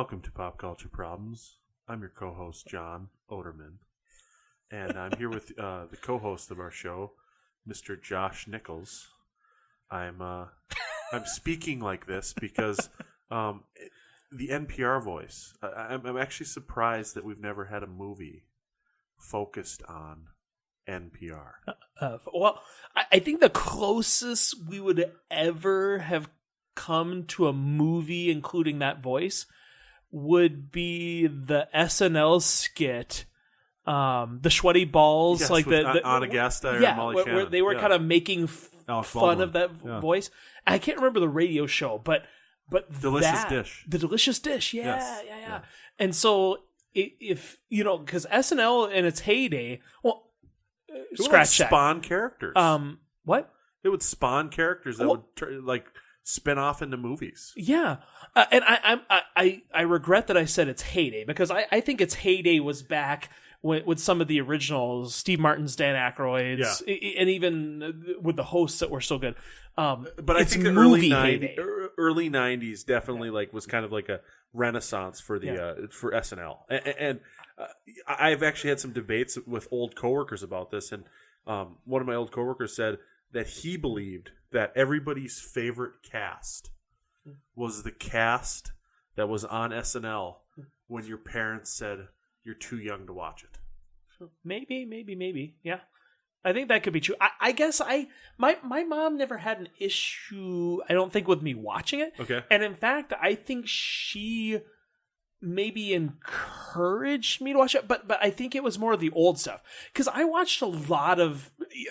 Welcome to Pop Culture Problems. I'm your co-host, John Oderman. And I'm here with the co-host of our show, Mr. Josh Nichols. I'm speaking like this because the NPR voice. I'm actually surprised that we've never had a movie focused on NPR. Well, I think the closest we would ever have come to a movie including that voice would be the SNL skit, the Sweaty Balls, yes, like with the Anna Gasta or Molly where Shannon. they were kind of making fun of that Yeah. voice. I can't remember the radio show, but Delicious Dish. The Delicious Dish, yeah, Yes. yeah. And so if you know, because SNL in its heyday, well, scratch that. Spawn characters. What? It would spawn characters that would spin off into movies. Yeah, and I regret that I said its heyday, because I think its heyday was back with some of the originals, Steve Martin's, Dan Aykroyd's, and even with the hosts that were so good. But I think the early 90s definitely was kind of like a renaissance for the for SNL. And I've actually had some debates with old coworkers about this, and one of my old coworkers said that he believed that everybody's favorite cast was the cast that was on SNL when your parents said you're too young to watch it. Maybe. Yeah. I think that could be true. I guess my mom never had an issue, I don't think, with me watching it. Okay. And in fact, I think she maybe encouraged me to watch it, but I think it was more of the old stuff, because I watched a lot of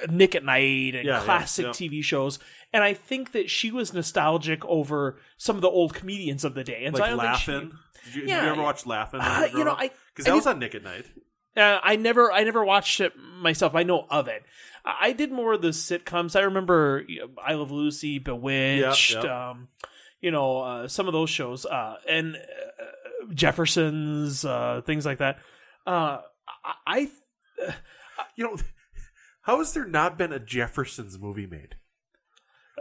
Nick at Night and classic TV shows, and I think that she was nostalgic over some of the old comedians of the day. And like so Laugh-In? Did you ever watch Laugh-In? Because that was on Nick at Night. I never watched it myself. I know of it. I did more of the sitcoms. I remember I Love Lucy, Bewitched, some of those shows, and Jeffersons, things like that. How has there not been a Jeffersons movie made?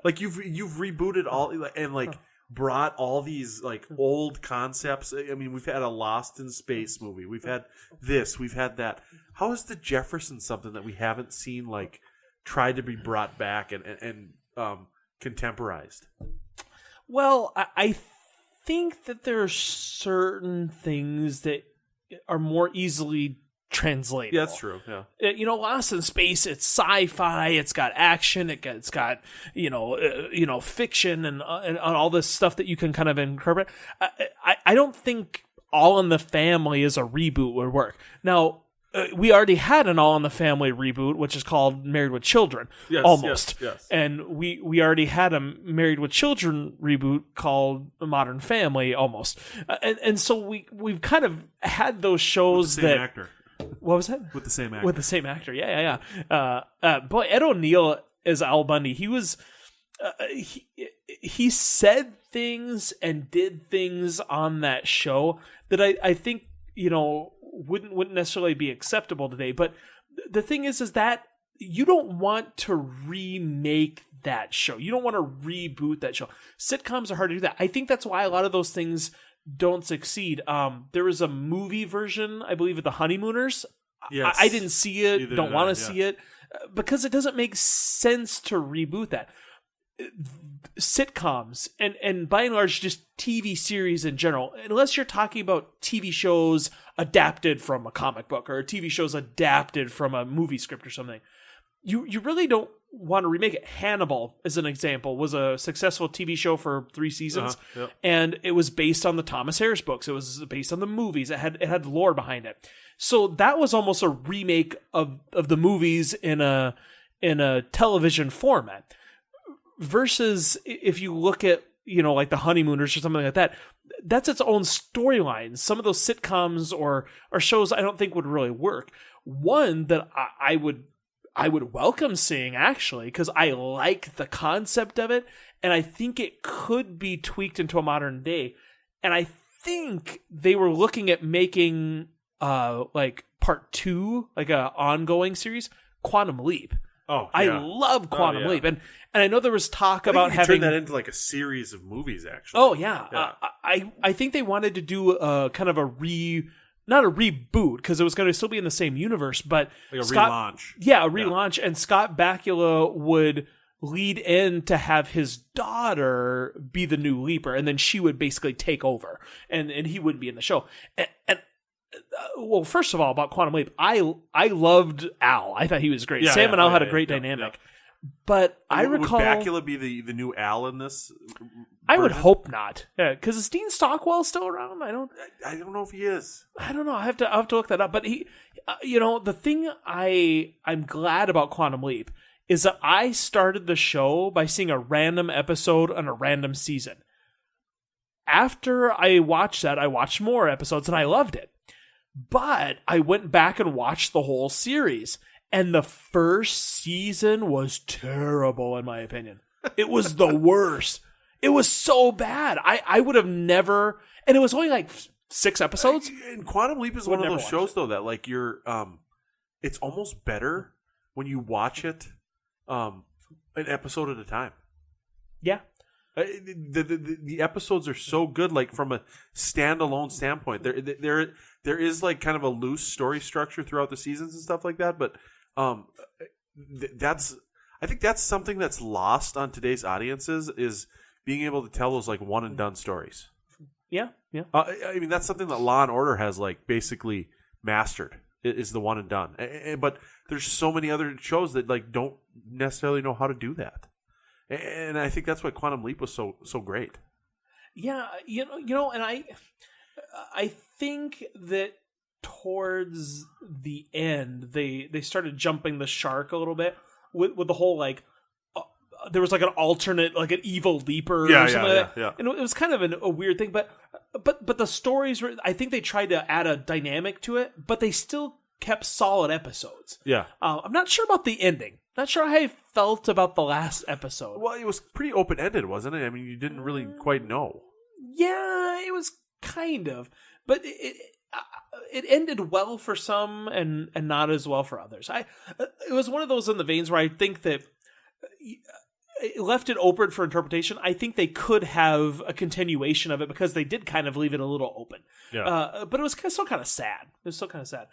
Like you've rebooted all and brought all these old concepts. I mean, we've had a Lost in Space movie. We've had this. We've had that. How is the Jeffersons something that we haven't seen tried to be brought back and contemporized? Well, I think that there are certain things that are more easily translatable. Yeah, that's true. Yeah. Lost in Space, it's sci-fi, it's got action, it's got fiction and all this stuff that you can kind of incorporate. I don't think All in the Family as a reboot would work. Now, we already had an All in the Family reboot, which is called Married with Children, almost. Yes. And we already had a Married with Children reboot called Modern Family, almost. And so we've kind of had those shows with the same actor. What was that? With the same actor. With the same actor, yeah. Boy, Ed O'Neill as Al Bundy, he was... he said things and did things on that show that I think, wouldn't necessarily be acceptable today. But the thing is that you don't want to remake that show. You don't want to reboot that show. Sitcoms are hard to do that. I think that's why a lot of those things don't succeed. There was a movie version, I believe, of The Honeymooners. Yes. I didn't see it. Neither don't want to see it because it doesn't make sense to reboot that. Sitcoms and by and large just TV series in general, unless you're talking about TV shows adapted from a comic book or TV shows adapted from a movie script or something, you really don't want to remake it. Hannibal, as an example, was a successful TV show for 3 seasons, and it was based on the Thomas Harris books. It was based on the movies. It had lore behind it. So that was almost a remake of the movies in a television format. Versus if you look at, like The Honeymooners or something like that, that's its own storyline. Some of those sitcoms or shows I don't think would really work. One that I would welcome seeing, actually, because I like the concept of it, and I think it could be tweaked into a modern day. And I think they were looking at making part 2, like a ongoing series, Quantum Leap. Oh, I yeah. love Quantum Leap, and I know there was talk about having turn that into like a series of movies. Actually, oh yeah, I think they wanted to do a kind of not a reboot because it was going to still be in the same universe, but like a relaunch. Yeah, a relaunch, and Scott Bakula would lead in to have his daughter be the new Leaper, and then she would basically take over, and he wouldn't be in the show. And well, first of all, about Quantum Leap, I loved Al. I thought he was great. Sam and Al had a great dynamic. But I recall... Would Bakula be the new Al in this? I would hope not. Yeah, because is Dean Stockwell still around? I don't know if he is. I don't know. I have to look that up. But he, the thing I'm glad about Quantum Leap is that I started the show by seeing a random episode on a random season. After I watched that, I watched more episodes and I loved it. But I went back and watched the whole series. And the first season was terrible, in my opinion. It was the worst. It was so bad. I would have never... And it was only like 6 episodes. And Quantum Leap is one of those shows, though, that like you're... it's almost better when you watch it an episode at a time. Yeah. The episodes are so good, like from a standalone standpoint. There is like kind of a loose story structure throughout the seasons and stuff like that, but I think that's something that's lost on today's audiences is being able to tell those like one and done stories. Yeah. I mean, that's something that Law and Order has like basically mastered. Is the one and done. But there's so many other shows that like don't necessarily know how to do that. And I think that's why Quantum Leap was so great. Yeah, and I think that towards the end they started jumping the shark a little bit with the whole like there was like an alternate like an evil leaper or something like that. Yeah. And it was kind of a weird thing, but the stories were, I think they tried to add a dynamic to it, but they still kept solid episodes. Yeah. I'm not sure about the ending. Not sure how I felt about the last episode. Well, it was pretty open-ended, wasn't it? I mean, you didn't really quite know. Yeah, it was kind of. But it ended well for some and not as well for others. It was one of those in the veins where I think that it left it open for interpretation. I think they could have a continuation of it because they did kind of leave it a little open. Yeah. But it was still kind of sad. It was still kind of sad.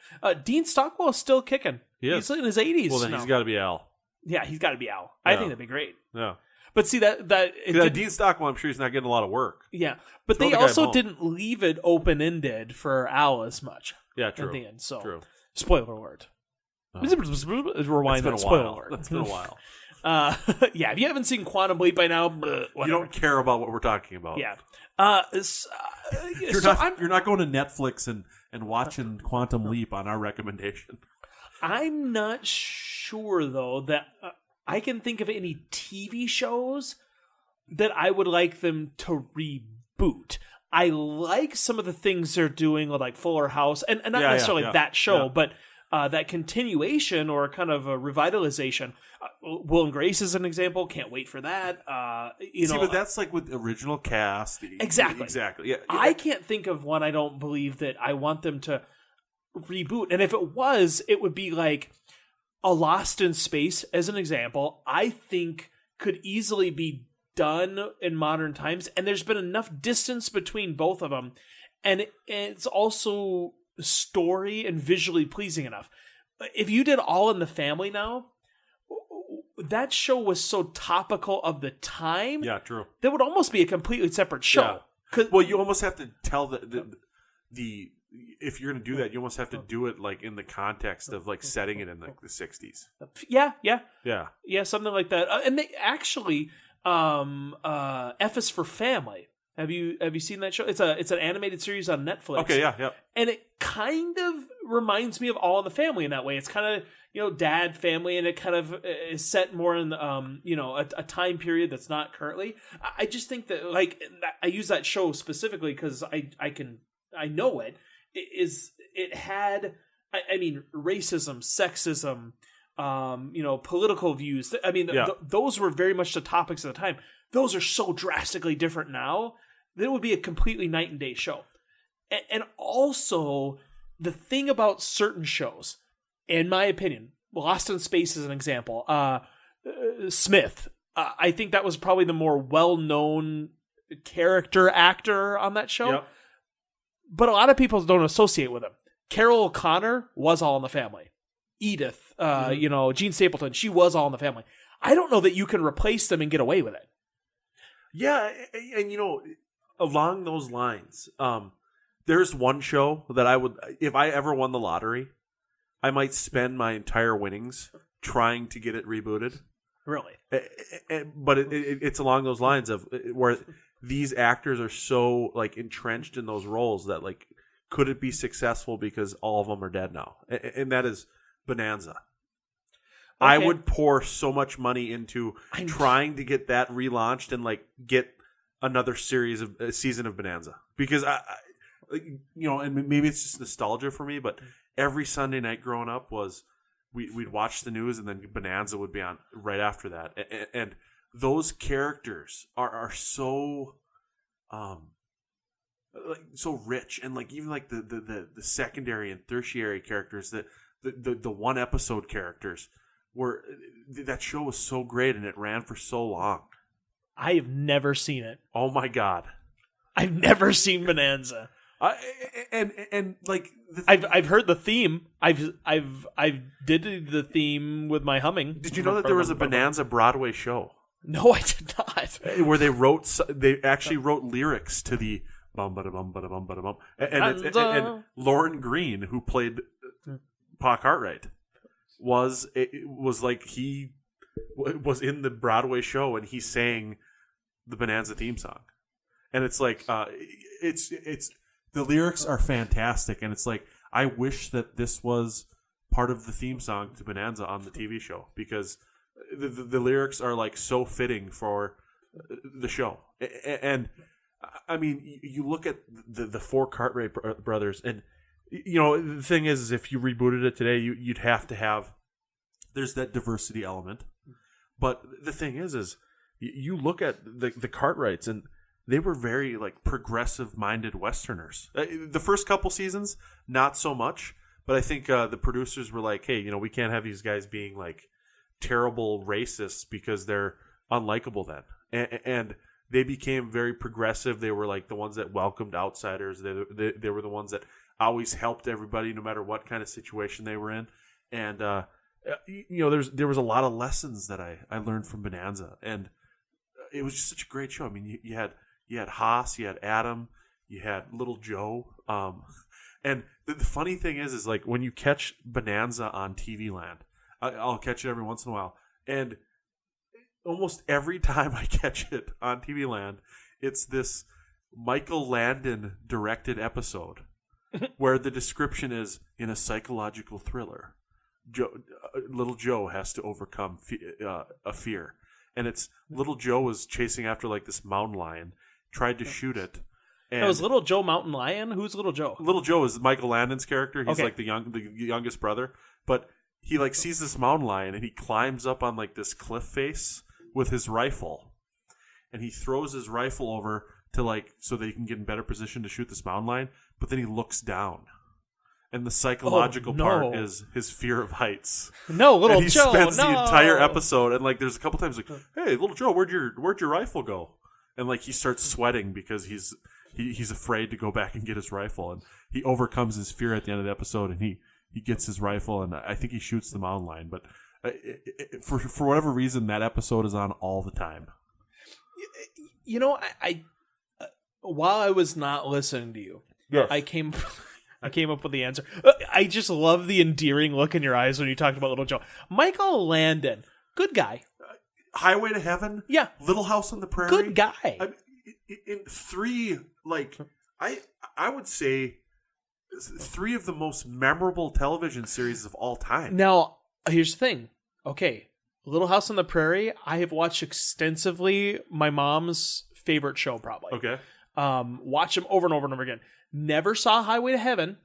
Dean Stockwell is still kicking. He's in his 80s. Well, then he's got to be Al. Yeah, he's got to be Al. I think that'd be great. Yeah. But see, Dean Stockwell, I'm sure he's not getting a lot of work. Yeah. But they also didn't leave it open-ended for Al as much. Yeah, true. At the end. So, true. Spoiler alert. Rewind that. Spoiler alert. It's been a while. Yeah, if you haven't seen Quantum Leap by now, you don't care about what we're talking about. Yeah. You're not going to Netflix and watching Quantum Leap on our recommendation. I'm not sure, though, that I can think of any TV shows that I would like them to reboot. I like some of the things they're doing with like Fuller House, and not necessarily that show, but that continuation or kind of a revitalization. Will and Grace is an example. Can't wait for that. But that's like with original cast. Exactly. Yeah. I can't think of one. I don't believe that I want them to reboot. And if it was, it would be like a Lost in Space, as an example. I think could easily be done in modern times, and there's been enough distance between both of them, and it's also story and visually pleasing enough. If you did All in the Family now, that show was so topical of the time. Yeah, true. That would almost be a completely separate show. Yeah. Well, you almost have to tell the if you're going to do that, you almost have to do it like in the context of like setting it in like the 60s. Yeah, something like that. And they actually F is for Family. Have you seen that show? It's an animated series on Netflix. Okay, yeah. And it kind of reminds me of All in the Family in that way. It's kind of dad family, and it kind of is set more in a time period that's not currently. I just think that like I use that show specifically because I know it had racism, sexism, political views. I mean, those were very much the topics of the time. Those are so drastically different now that it would be a completely night and day show. And also, the thing about certain shows, in my opinion, Lost in Space is an example. Smith. I think that was probably the more well-known character actor on that show. Yep. But a lot of people don't associate with him. Carol O'Connor was All in the Family. Edith, Gene Stapleton, she was All in the Family. I don't know that you can replace them and get away with it. Yeah, and along those lines, there's one show that I would, if I ever won the lottery, I might spend my entire winnings trying to get it rebooted. Really? But it's along those lines of where these actors are so like entrenched in those roles that like, could it be successful because all of them are dead now? And that is Bonanza. Okay. I would pour so much money into trying to get that relaunched and like get another season of Bonanza because I and maybe it's just nostalgia for me, but every Sunday night growing up was we'd watch the news and then Bonanza would be on right after that, and those characters are so like so rich, and like even like the secondary and tertiary characters, the one episode characters. That show was so great and it ran for so long. I have never seen it. Oh my god, I've never seen Bonanza. And like I've heard the theme. I've did the theme with my humming. Did you know that there was a Bonanza Broadway show? No, I did not. Where they actually wrote lyrics to the bum bada bum bada bum bada bum, and Lauren Green, who played Pa Cartwright, was like he was in the Broadway show and he sang the Bonanza theme song, and it's like it's the lyrics are fantastic, and it's like I wish that this was part of the theme song to Bonanza on the TV show because the lyrics are like so fitting for the show. And I mean, you look at the four Cartwright brothers, and the thing is if you rebooted it today, you'd have to have, there's that diversity element. But the thing is you look at the Cartwrights, and they were very like progressive-minded Westerners. The first couple seasons, not so much, but I think the producers were like, hey, we can't have these guys being like terrible racists because they're unlikable then. And they became very progressive. They were like the ones that welcomed outsiders. They were the ones that always helped everybody no matter what kind of situation they were in. And there was a lot of lessons that I learned from Bonanza, and it was just such a great show. I mean, you had Haas, you had Adam, you had Little Joe, and the funny thing is like when you catch Bonanza on TV Land, I'll catch it every once in a while, and almost every time I catch it on TV Land, it's this Michael Landon directed episode where the description is, in a psychological thriller, Little Joe has to overcome a fear. And it's Little Joe was chasing after like this mountain lion, tried to shoot it. And was Little Joe Mountain Lion? Who's Little Joe? Little Joe is Michael Landon's character. He's okay. like the youngest brother. But he like sees this mountain lion and he climbs up on like this cliff face with his rifle. And he throws his rifle over to like so that he can get in better position to shoot this mountain lion. But then he looks down. And the psychological part is his fear of heights. No, Little Joe. And he spends the entire episode, and like there's a couple times like, "Hey, Little Joe, where'd your rifle go?" And like he starts sweating because he's afraid to go back and get his rifle, and he overcomes his fear at the end of the episode, and he gets his rifle, and I think he shoots the mountain lion. But for whatever reason, that episode is on all the time. I while I was not listening to you, yes. I came up with the answer. I just love the endearing look in your eyes when you talked about Little Joe. Michael Landon, good guy. Highway to Heaven, yeah. Little House on the Prairie, good guy. In three, like I would say, three of the most memorable television series of all time. Now, here's the thing. Okay, Little House on the Prairie, I have watched extensively. My mom's favorite show, probably. Okay. Watch them over and over and over again. Never saw Highway to Heaven,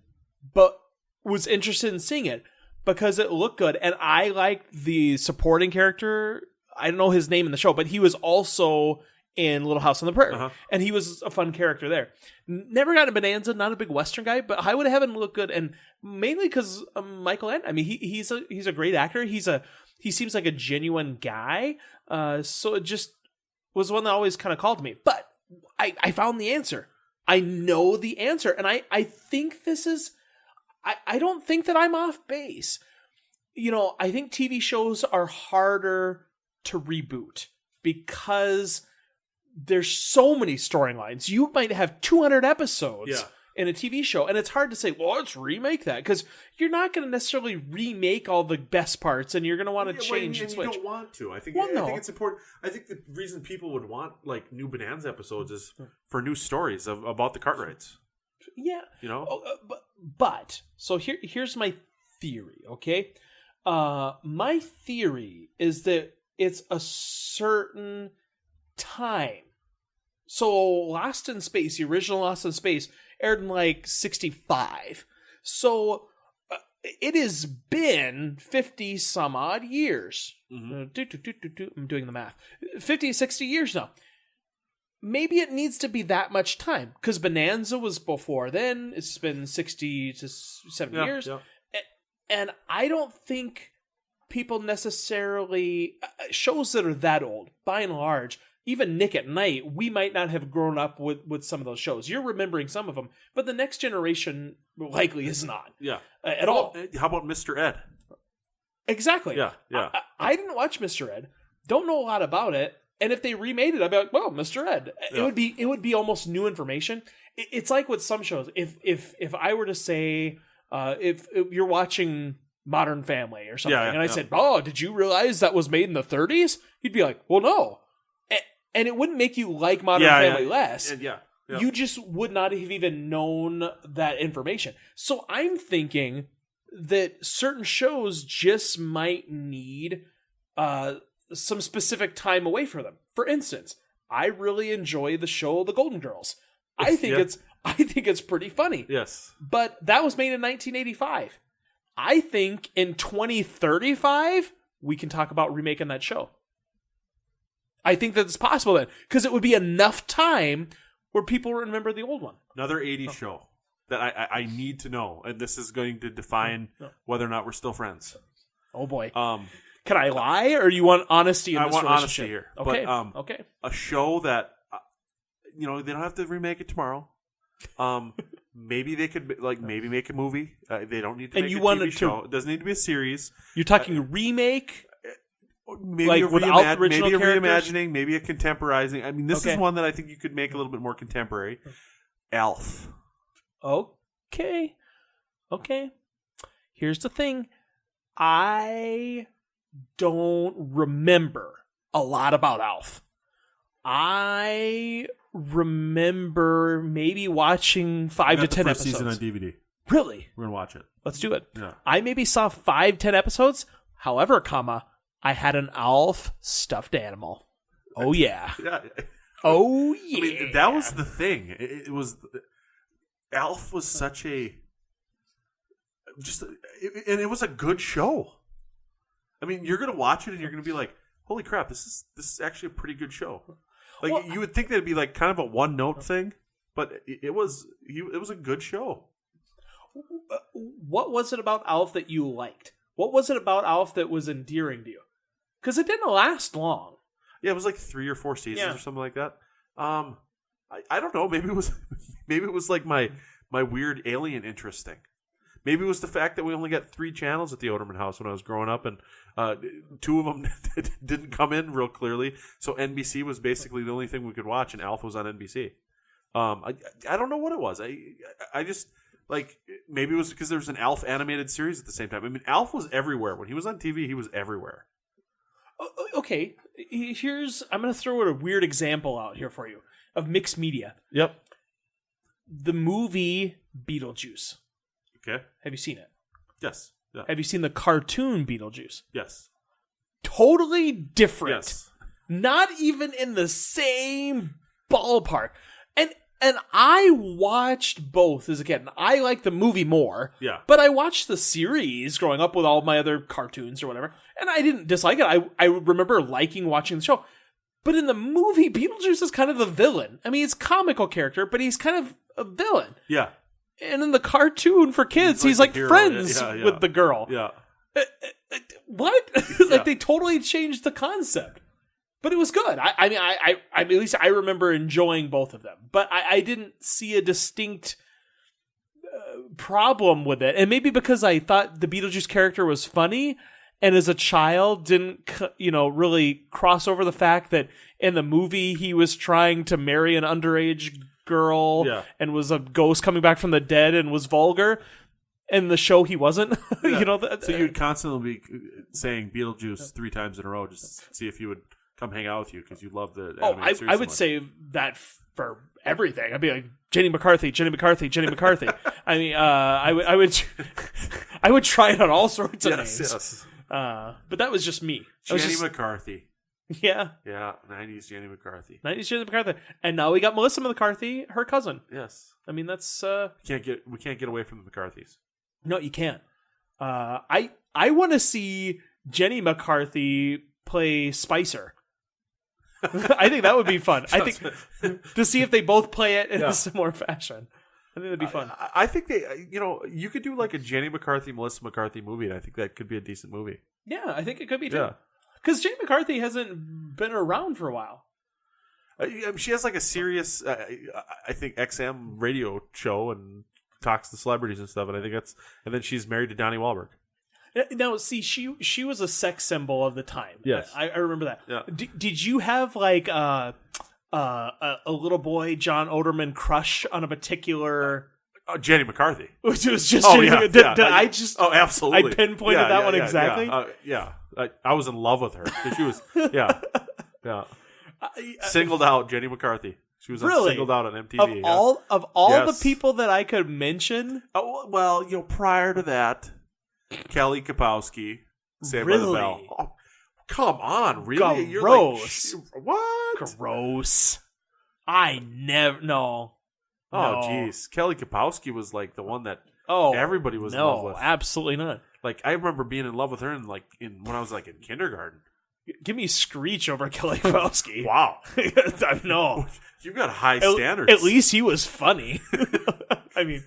but was interested in seeing it because it looked good. And I liked the supporting character. I don't know his name in the show, but he was also in Little House on the Prairie. And he was a fun character there. Never got a Bonanza, not a big Western guy, but Highway to Heaven looked good. And mainly because Michael Ent, I mean, he's a great actor. He seems like a genuine guy. So it just was one that always kind of called to me. But I found the answer. I know the answer. And I think this is, I don't think that I'm off base. I think TV shows are harder to reboot because there's so many storylines. You might have 200 episodes in a TV show, and it's hard to say, well, let's remake that, because you're not going to necessarily remake all the best parts, and you're going to want to change and switch. You don't want to. I think it's important. I think the reason people would want like new Bonanza episodes is for new stories about the Cartwrights. Yeah. But so here's my theory, okay? My theory is that it's a certain time. So Lost in Space, the original Lost in Space, aired in like 65. So it has been 50 some odd years. I'm doing the math. 50, 60 years now. Maybe it needs to be that much time, because Bonanza was before then. It's been 60 to 70 years. Yeah. And I don't think people necessarily, shows that are that old, by and large, even Nick at Night, we might not have grown up with some of those shows. You're remembering some of them, but the next generation likely is not. Yeah. At all. How about Mr. Ed? Exactly. Yeah. I didn't watch Mr. Ed. Don't know a lot about it. And if they remade it, I'd be like, well, Mr. Ed. Yeah. It would be almost new information. It's like with some shows. If I were to say, if you're watching Modern Family or something, and I said, oh, did you realize that was made in the 30s? You'd be like, well, no. And it wouldn't make you like Modern Family less. Yeah. You just would not have even known that information. So I'm thinking that certain shows just might need some specific time away from them. For instance, I really enjoy the show The Golden Girls. I think it's pretty funny. Yes. But that was made in 1985. I think in 2035 we can talk about remaking that show. I think that's possible then, because it would be enough time where people remember the old one. Another 80s show that I need to know, and this is going to define whether or not we're still friends. Oh boy. Can I lie, or you want honesty in this relationship? I want honesty here. Okay. But, okay. A show that, they don't have to remake it tomorrow. Maybe they could maybe make a movie. They don't need to make a TV show. It doesn't need to be a series. You're talking remake? Maybe like without original maybe a characters? reimagining, maybe a contemporizing. I mean, this is one that I think you could make a little bit more contemporary. Alf. Okay. Here's the thing. I don't remember a lot about Alf. I remember maybe watching 5 to 10 episodes. Season on DVD. Really? We're gonna watch it. Let's do it. Yeah. I maybe saw 5-10 episodes. However, I had an Alf stuffed animal. Oh yeah. Oh yeah. I mean, that was the thing. It was Alf was such a and it was a good show. I mean, you're gonna watch it and you're gonna be like, "Holy crap! This is actually a pretty good show." Like you would think that'd be like kind of a one note thing, but it was a good show. What was it about Alf that you liked? What was it about Alf that was endearing to you? Because it didn't last long. Yeah, it was like 3 or 4 seasons or something like that. I don't know. Maybe it was like my weird alien interest thing. Maybe it was the fact that we only got 3 channels at the Oderman house when I was growing up, and 2 of them didn't come in real clearly. So NBC was basically the only thing we could watch, and Alf was on NBC. I don't know what it was. I just like maybe it was because there was an Alf animated series at the same time. I mean, Alf was everywhere when he was on TV. He was everywhere. Okay, I'm going to throw a weird example out here for you of mixed media. Yep. The movie Beetlejuice. Okay. Have you seen it? Yes. Yeah. Have you seen the cartoon Beetlejuice? Yes. Totally different. Yes. Not even in the same ballpark. And I watched both as a kid. And I like the movie more. Yeah. But I watched the series growing up with all my other cartoons or whatever. And I didn't dislike it. I remember liking watching the show. But in the movie, Beetlejuice is kind of the villain. I mean, he's a comical character, but he's kind of a villain. Yeah. And in the cartoon for kids, he's like friends with the girl. Yeah. What? Like they totally changed the concept. But it was good. I mean, at least I remember enjoying both of them. But I didn't see a distinct problem with it. And maybe because I thought the Beetlejuice character was funny, and as a child didn't, really cross over the fact that in the movie he was trying to marry an underage girl and was a ghost coming back from the dead and was vulgar. In the show, he wasn't. So you'd constantly be saying Beetlejuice 3 times in a row just to see if he would come hang out with you because you love the animated series I would say that for everything. I'd be like, Jenny McCarthy, Jenny McCarthy, Jenny McCarthy. I mean, I would try it on all sorts of names. Yes. But that was just me. Jenny McCarthy. Yeah. Yeah, 90s Jenny McCarthy. 90s Jenny McCarthy. And now we got Melissa McCarthy, her cousin. Yes. I mean, that's... We can't get away from the McCarthys. No, you can't. I want to see Jenny McCarthy play Spicer. I think that would be fun. I think to see if they both play it in a similar fashion. I think that'd be fun. I think you could do like a Jenny McCarthy, Melissa McCarthy movie, and I think that could be a decent movie. Yeah, I think it could be too. Because Jenny McCarthy hasn't been around for a while. She has like a serious, I think, XM radio show and talks to celebrities and stuff, and I think and then she's married to Donnie Wahlberg. Now, see, she was a sex symbol of the time. Yes, I remember that. Yeah. Did you have like a little boy John Oderman crush on a particular? Jenny McCarthy. Which was just Jenny McCarthy. Did I just? Oh, absolutely. I pinpointed that one exactly. Yeah. I was in love with her. She was. Yeah. Singled out Jenny McCarthy. She was singled out on MTV. Of all the people that I could mention. Oh, well, prior to that, Kelly Kapowski, Saved by the Bell. Oh, come on, really? Gross. You're like, what? Gross. I never. No. Oh, jeez. Kelly Kapowski was like the one that everybody was in love with. No, absolutely not. Like, I remember being in love with her when I was like in kindergarten. Give me Screech over Kelly Kapowski. Wow. No. You got high standards. At least he was funny. I mean,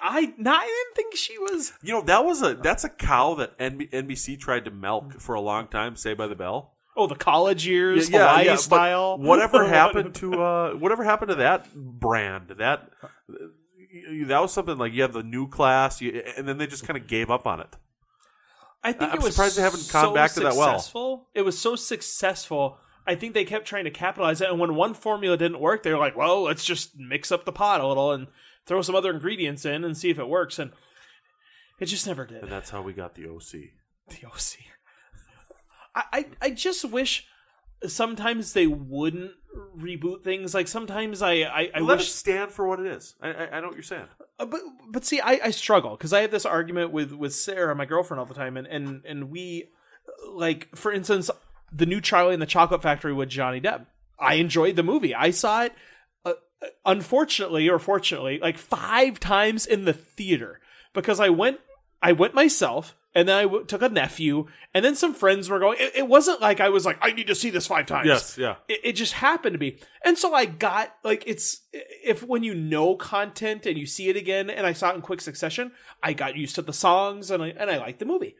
I didn't think she was. That's a cow that NBC tried to milk for a long time. Saved by the Bell. Oh, the college years, Hawaii style. Whatever happened to that brand? That was something like you have the new class, and then they just kind of gave up on it. I think I'm surprised they haven't gone back to that well. It was so successful. I think they kept trying to capitalize it, and when one formula didn't work, they were like, "Well, let's just mix up the pot a little and throw some other ingredients in and see if it works." And it just never did. And that's how we got the OC. The OC. I just wish sometimes they wouldn't reboot things. Like sometimes I let wish it stand for what it is. I know what you're saying. But see, I struggle because I have this argument with Sarah, my girlfriend, all the time, and we, like, for instance, the new Charlie and the Chocolate Factory with Johnny Depp. I enjoyed the movie. I saw it, unfortunately or fortunately, like 5 times in the theater because I went myself. And then I took a nephew, and then some friends were going. It wasn't like I was like, I need to see this 5 times. Yes, yeah. It just happened to be. And so I got, like, if when you know content and you see it again, and I saw it in quick succession, I got used to the songs, and I liked the movie.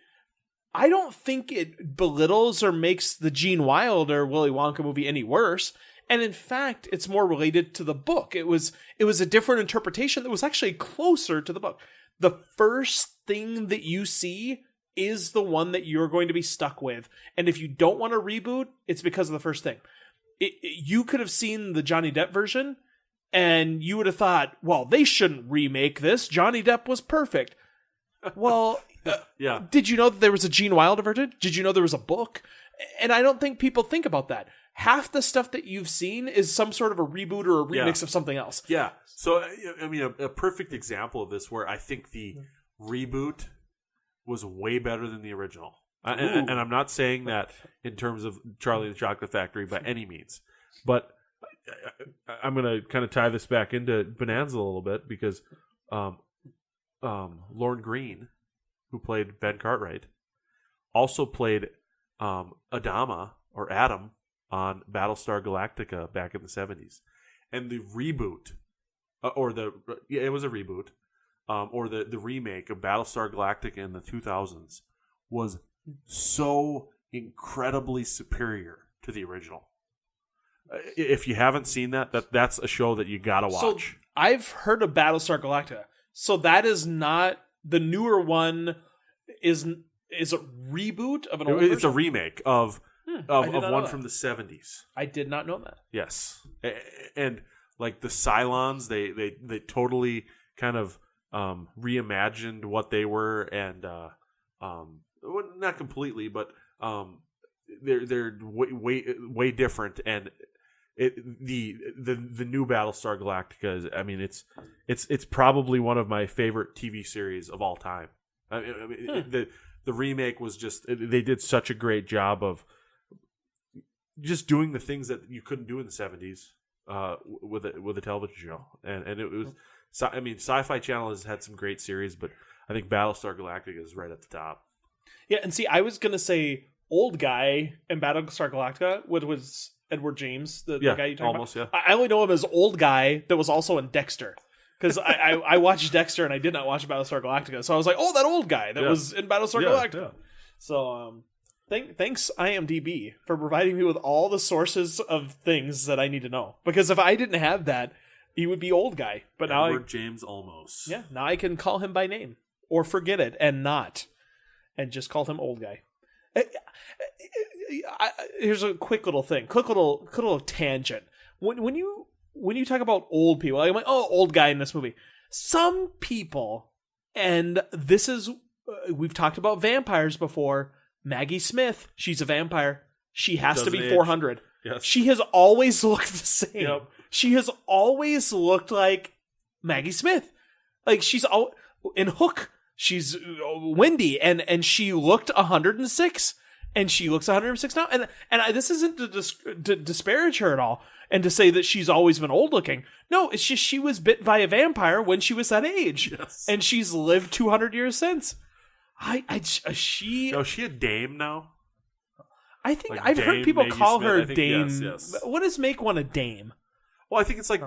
I don't think it belittles or makes the Gene Wilder Willy Wonka movie any worse. And in fact, it's more related to the book. It was a different interpretation that was actually closer to the book. The first thing that you see is the one that you're going to be stuck with. And if you don't want to reboot, it's because of the first thing. You could have seen the Johnny Depp version and you would have thought, well, they shouldn't remake this. Johnny Depp was perfect. Well, yeah. Did you know that there was a Gene Wilder version? Did you know there was a book? And I don't think people think about that. Half the stuff that you've seen is some sort of a reboot or a remix of something else. Yeah. So, I mean, a perfect example of this where I think the reboot was way better than the original. And I'm not saying that in terms of Charlie and the Chocolate Factory by any means. But I'm going to kind of tie this back into Bonanza a little bit because Lorne Greene, who played Ben Cartwright, also played Adama or Adam on Battlestar Galactica back in the 70s. And the reboot, it was a reboot, or the remake of Battlestar Galactica in the 2000s was so incredibly superior to the original. If you haven't seen that's a show that you gotta watch. So I've heard of Battlestar Galactica. So that is not the newer one. Is a reboot of an old version? It's a remake of one from the 70s. I did not know that. Yes. And like the Cylons, they totally kind of reimagined what they were, and not completely, but they're way different. And the new Battlestar Galactica is, it's probably one of my favorite TV series of all time. The remake was just, they did such a great job of just doing the things that you couldn't do in the 70s with a television show, and it was, Sci-Fi Channel has had some great series, but I think Battlestar Galactica is right at the top. Yeah, and see, I was gonna say old guy in Battlestar Galactica, what was Edward James, the guy you talking about? Yeah. I only know him as old guy that was also in Dexter. Because I watched Dexter and I did not watch Battlestar Galactica. So I was like, oh, that old guy that was in Battlestar Galactica. Yeah. So thanks IMDb for providing me with all the sources of things that I need to know. Because if I didn't have that, he would be old guy. But Edward James Olmos. Yeah, now I can call him by name. Or forget it and not. And just call him old guy. Here's a quick little thing. Quick little tangent. When you talk about old people, I'm like, oh, old guy in this movie. Some people, and this is, we've talked about vampires before. Maggie Smith, she's a vampire. She has to be 400. Yes. She has always looked the same. Yep. She has always looked like Maggie Smith. Like she's in Hook, she's Wendy, and she looked 106. And she looks 106 now. And this isn't to disparage her at all and to say that she's always been old looking. No, it's just she was bit by a vampire when she was that age. Yes. And she's lived 200 years since. Is she a dame now? I think like I've heard people Maggie call Smith, her I think, dame. Yes. What does make one a dame? Well, I think it's like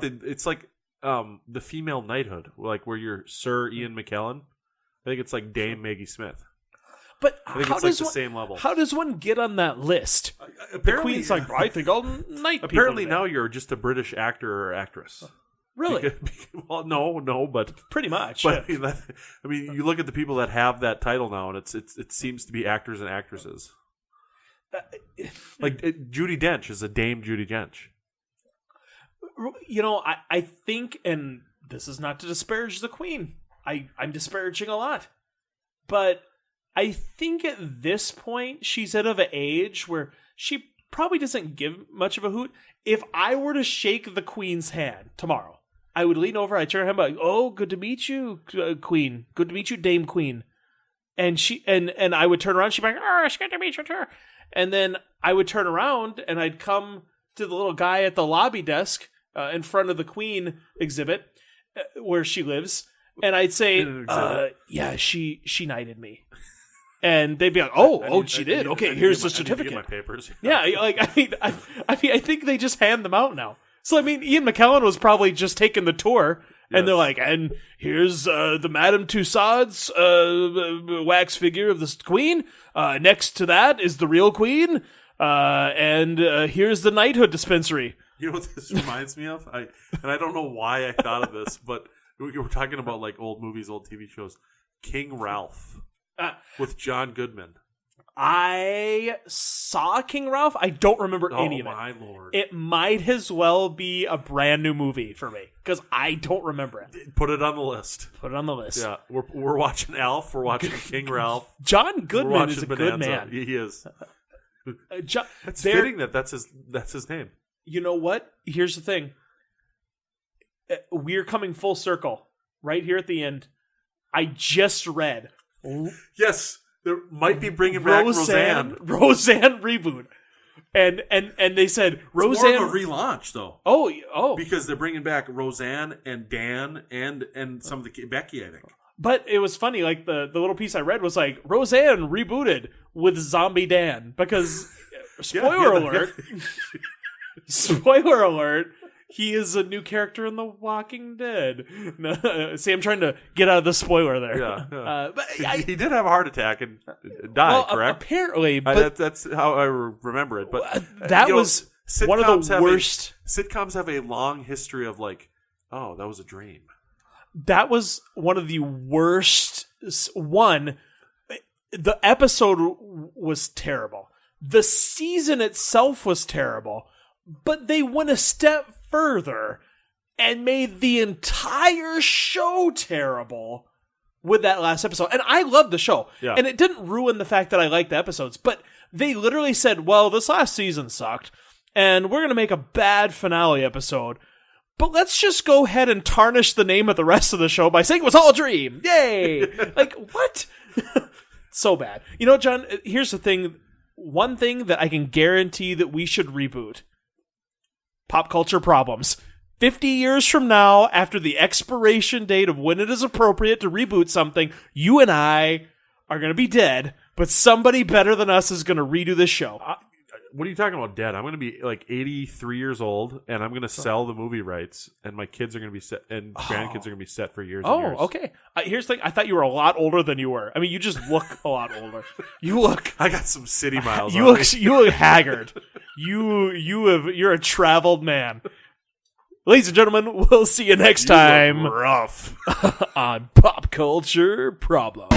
the female knighthood, like where you're Sir Ian McKellen. I think it's like Dame Maggie Smith. But I think it's like the same level. How does one get on that list? The Queen's like, I think I'll knight people. Apparently now you're just a British actor or actress. Really? Well, no, but pretty much. But yeah. I mean, you look at the people that have that title now, and it seems to be actors and actresses. Like Judi Dench is a Dame Judi Dench. You know, I think, and this is not to disparage the Queen. I'm disparaging a lot, but I think at this point she's at an age where she probably doesn't give much of a hoot. If I were to shake the Queen's hand tomorrow, I would lean over, I'd turn her hand, like, "Oh, good to meet you, Queen. Good to meet you, Dame Queen." And she and I would turn around. She'd be like, "Oh, it's good to meet you too." And then I would turn around and I'd come to the little guy at the lobby desk in front of the Queen exhibit where she lives, and I'd say, "Yeah, she knighted me." And they'd be like, "Oh, she did. Okay, here's the certificate." I need to get my papers. Yeah, like I think they just hand them out now. So I mean, Ian McKellen was probably just taking the tour, and they're like, "And here's the Madame Tussauds wax figure of the Queen. Next to that is the real Queen, and here's the knighthood dispensary." You know what this reminds me of? I don't know why I thought of this, but we were talking about like old movies, old TV shows. King Ralph. With John Goodman. I saw King Ralph. I don't remember any of it. Oh, my Lord. It might as well be a brand new movie for me because I don't remember it. Put it on the list. Put it on the list. Yeah, we're watching Alf. We're watching King Ralph. John Goodman is a good man. He is. It's fitting that's his name. You know what? Here's the thing. We're coming full circle right here at the end. I just read. Yes, they might be bringing back Roseanne. Roseanne reboot, and they said Roseanne. It's more of a relaunch though. Oh, because they're bringing back Roseanne and Dan and some of the Becky, I think. But it was funny, like the little piece I read was like Roseanne rebooted with Zombie Dan because spoiler alert. Spoiler alert. He is a new character in The Walking Dead. No, see, I'm trying to get out of the spoiler there. Yeah. But he did have a heart attack and died, correct? Apparently. But that's how I remember it. But that was one of the worst. Sitcoms have a long history of like, oh, that was a dream. That was one of the worst. The episode was terrible. The season itself was terrible. But they went a step further and made the entire show terrible with that last episode. And I loved the show. Yeah. And it didn't ruin the fact that I liked the episodes. But they literally said, well, this last season sucked. And we're going to make a bad finale episode. But let's just go ahead and tarnish the name of the rest of the show by saying it was all a dream. Yay! Like, what? So bad. You know, John, here's the thing. One thing that I can guarantee that we should reboot. Pop culture problems. 50 years from now, after the expiration date of when it is appropriate to reboot something, you and I are going to be dead, but somebody better than us is going to redo this show. What are you talking about, dead? I'm going to be like 83 years old, and I'm going to sell the movie rights, and my kids are going to be set, and grandkids are going to be set for years and years. Oh, okay. Here's the thing. I thought you were a lot older than you were. I mean, you just look a lot older. You look... I got some city miles you on look, me. You look haggard. You're a traveled man. Ladies and gentlemen, we'll see you next time. Rough. On Pop Culture Problems.